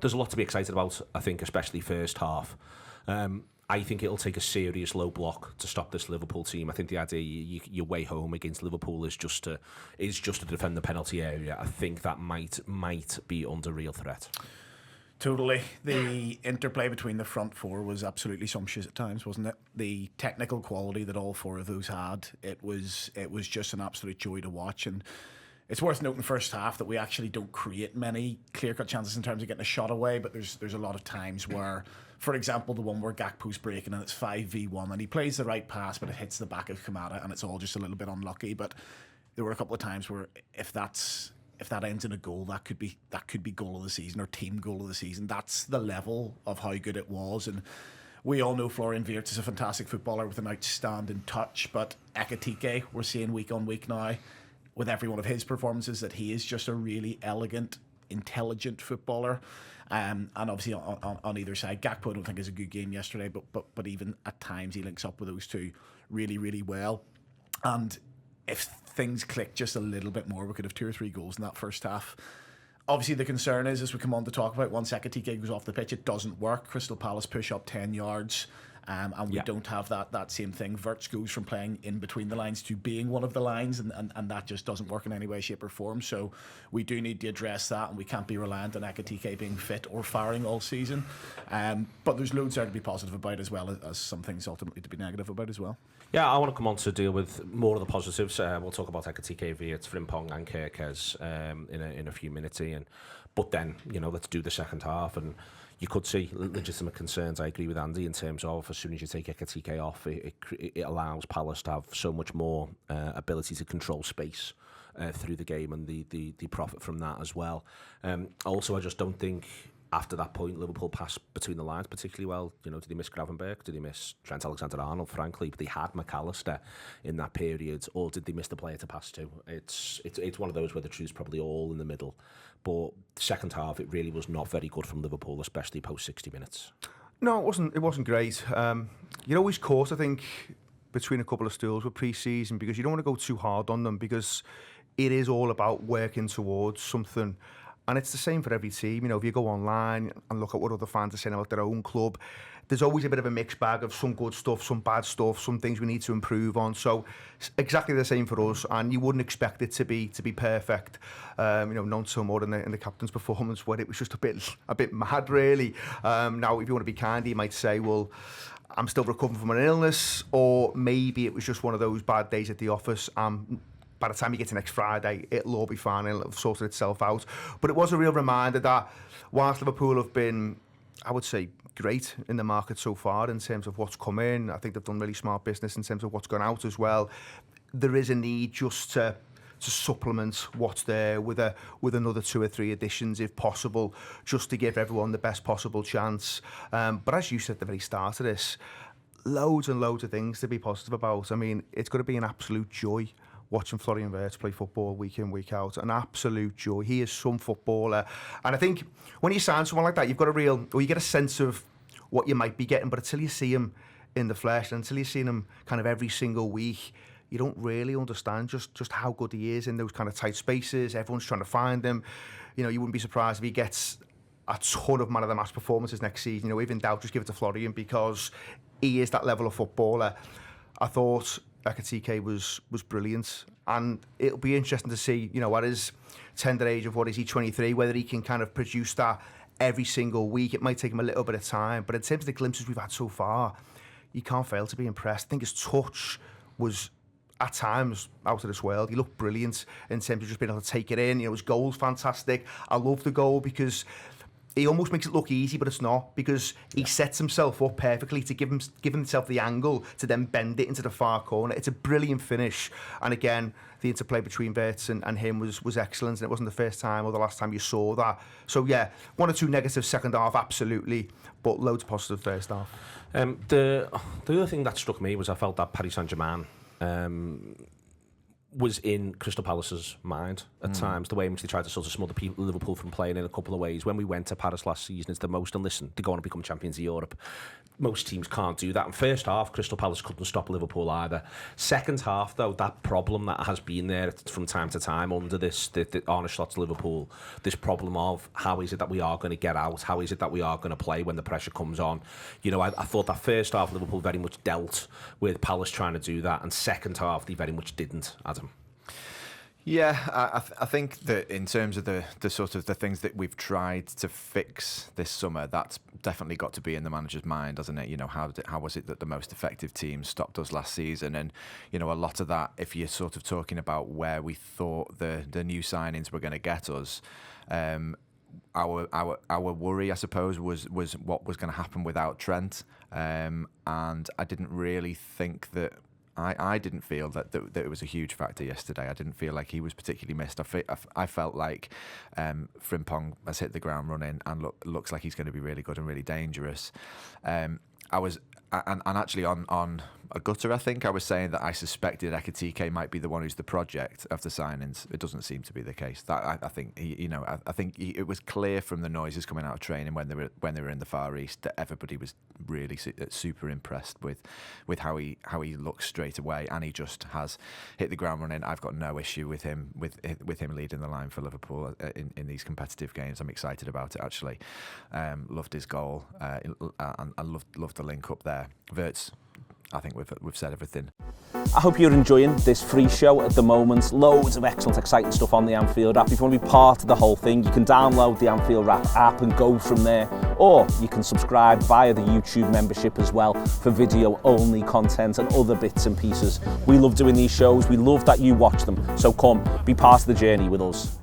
there's a lot to be excited about, I think, especially first half. I think it'll take a serious low block to stop this Liverpool team. I think the idea your way home against Liverpool is just to defend the penalty area. I think that might be under real threat. Totally. The interplay between the front four was absolutely sumptuous at times, wasn't it? The technical quality that all four of those had, it was just an absolute joy to watch. And it's worth noting first half that we actually don't create many clear-cut chances in terms of getting a shot away, but there's a lot of times where, for example, the one where Gakpo's breaking and it's 5v1 and he plays the right pass but it hits the back of Kamada and it's all just a little bit unlucky. But there were a couple of times where if that ends in a goal, that could be goal of the season or team goal of the season. That's the level of how good it was. And we all know Florian Wirtz is a fantastic footballer with an outstanding touch, but Ekitike, we're seeing week on week now with every one of his performances that he is just a really elegant, intelligent footballer. And obviously on either side, Gakpo I don't think is a good game yesterday, but even at times he links up with those two really, really well. And if things click just a little bit more, we could have 2 or 3 goals in that first half. Obviously the concern is, as we come on to talk about, once Ekitike goes off the pitch, it doesn't work. Crystal Palace push up 10 yards. And we don't have that same thing. Wirtz goes from playing in between the lines to being one of the lines, and that just doesn't work in any way, shape or form. So we do need to address that, and we can't be reliant on Ekitike being fit or firing all season. But there's loads there to be positive about, as well as some things ultimately to be negative about as well. Yeah, I want to come on to deal with more of the positives. We'll talk about Ekitike, Wirtz, Frimpong and Kerkez in a few minutes, Ian. But then, let's do the second half. And you could see legitimate concerns. I agree with Andy in terms of as soon as you take Ekitike off, it allows Palace to have so much more ability to control space through the game, and the profit from that as well. Also, I just don't think after that point Liverpool passed between the lines particularly well. Did they miss Gravenberch? Did they miss Trent Alexander-Arnold? Frankly, but they had McAllister in that period, or did they miss the player to pass to? It's one of those where the truth's probably all in the middle. But the second half, it really was not very good from Liverpool, especially post 60 minutes. No, it wasn't great. You're always caught, I think, between a couple of stools with pre-season, because you don't want to go too hard on them, because it is all about working towards something. And it's the same for every team. If you go online and look at what other fans are saying about their own club, there's always a bit of a mixed bag of some good stuff, some bad stuff, some things we need to improve on. So exactly the same for us, and you wouldn't expect it to be perfect. Not so more in the captain's performance, where it was just a bit mad, really. Now, if you want to be kind, you might say, well, I'm still recovering from an illness, or maybe it was just one of those bad days at the office. By the time you get to next Friday, it'll all be fine, it'll have sorted itself out. But it was a real reminder that whilst Liverpool have been, I would say, great in the market so far in terms of what's come in, I think they've done really smart business in terms of what's gone out as well. There is a need just to supplement what's there with another 2 or 3 additions if possible, just to give everyone the best possible chance. But as you said at the very start of this, loads and loads of things to be positive about. I mean, it's going to be an absolute joy watching Florian Wirtz play football week in, week out. An absolute joy. He is some footballer. And I think when you sign someone like that, you've got you get a sense of what you might be getting, but until you see him in the flesh, and until you see him kind of every single week, you don't really understand just how good he is in those kind of tight spaces. Everyone's trying to find him. You wouldn't be surprised if he gets a ton of man of the match performances next season. If in doubt, just give it to Florian, because he is that level of footballer. I thought Ekitike was brilliant, and it'll be interesting to see, at his tender age of, 23, whether he can kind of produce that every single week. It might take him a little bit of time, but in terms of the glimpses we've had so far, you can't fail to be impressed. I think his touch was at times out of this world. He looked brilliant in terms of just being able to take it in. His goal's fantastic. I love the goal because he almost makes it look easy, but it's not, because he sets himself up perfectly to give himself the angle to then bend it into the far corner. It's a brilliant finish, and again, the interplay between Wirtz and him was excellent, and it wasn't the first time or the last time you saw that. So yeah, 1 or 2 negatives second half, absolutely, but loads of positive first half. The other thing that struck me was I felt that Paris Saint-Germain was in Crystal Palace's mind at times, the way in which they tried to sort of smother Liverpool from playing in a couple of ways. When we went to Paris last season, it's the most, and listen, they're going to become champions of Europe. Most teams can't do that. In first half, Crystal Palace couldn't stop Liverpool either. Second half, though, that problem that has been there from time to time under the Arne Slot's Liverpool, this problem of how is it that we are going to get out, how is it that we are going to play when the pressure comes on. You know, I thought that first half Liverpool very much dealt with Palace trying to do that, and second half they very much didn't, Adam. Yeah, I think that in terms of the sort of the things that we've tried to fix this summer, that's definitely got to be in the manager's mind, hasn't it? You know, how was it that the most effective team stopped us last season? And, you know, a lot of that, if you're sort of talking about where we thought the new signings were going to get us, our worry, I suppose, was what was going to happen without Trent. And I didn't really think that. I didn't feel that it was a huge factor yesterday. I didn't feel like he was particularly missed. I felt like Frimpong has hit the ground running and looks like he's going to be really good and really dangerous. And actually on a gutter, I think I was saying that I suspected Ekitike might be the one who's the project of the signings. It doesn't seem to be the case. That I think it was clear from the noises coming out of training when they were in the Far East that everybody was really super impressed with how he looks straight away, and he just has hit the ground running. I've got no issue with him leading the line for Liverpool in these competitive games. I'm excited about it actually. Loved his goal and loved the link up there. Wirtz, I think we've said everything. I hope you're enjoying this free show at the moment. Loads of excellent, exciting stuff on the Anfield app. If you want to be part of the whole thing, you can download the Anfield app and go from there. Or you can subscribe via the YouTube membership as well for video-only content and other bits and pieces. We love doing these shows. We love that you watch them. So come, be part of the journey with us.